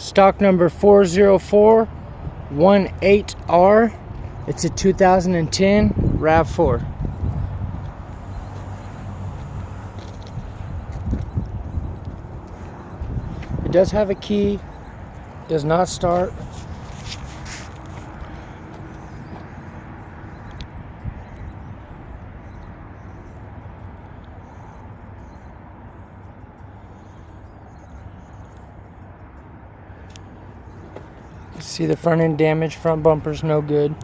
Stock number 40418R. It's a 2010 RAV4. It does have a key, does not start. See the front end damage, front bumper's no good.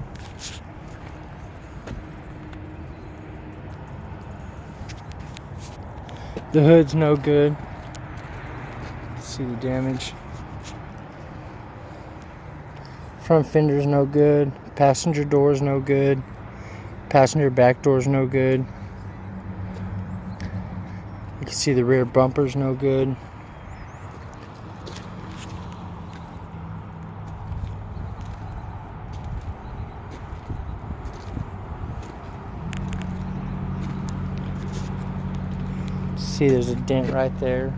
The hood's no good. See the damage. Front fender's no good. Passenger door's no good. Passenger back door's no good. You can see the rear bumper's no good. See, there's a dent right there.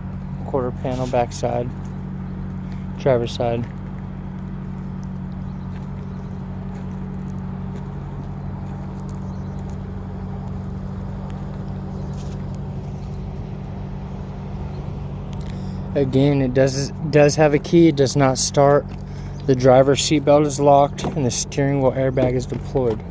Quarter panel backside, driver's side. Again, it does have a key. It does not start. The driver's seatbelt is locked and the steering wheel airbag is deployed.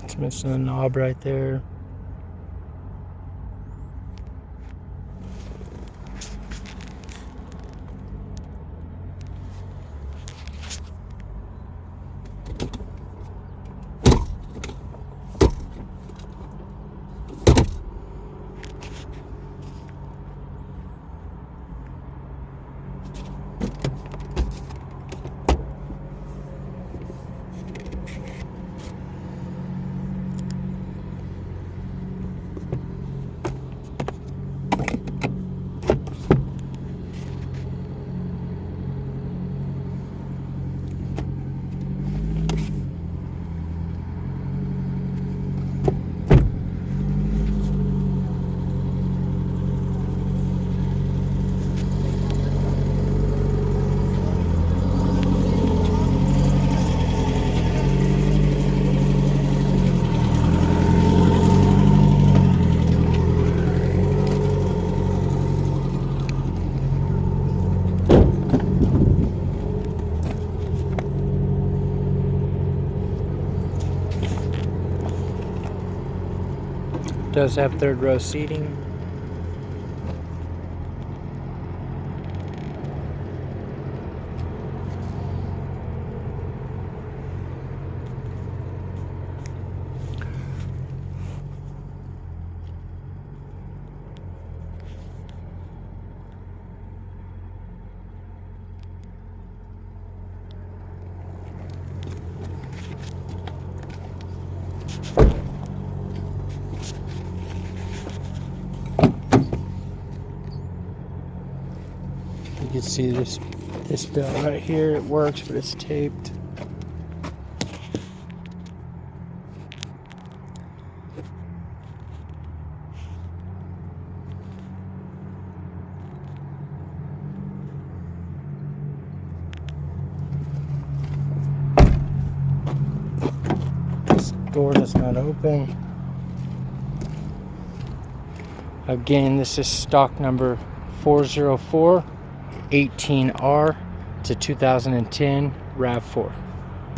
It's missing a knob right there. Does have third row seating. You can see this belt right here. It works, but it's taped. This door does not open. Again, this is stock number 40418R. It's a 2010 RAV4.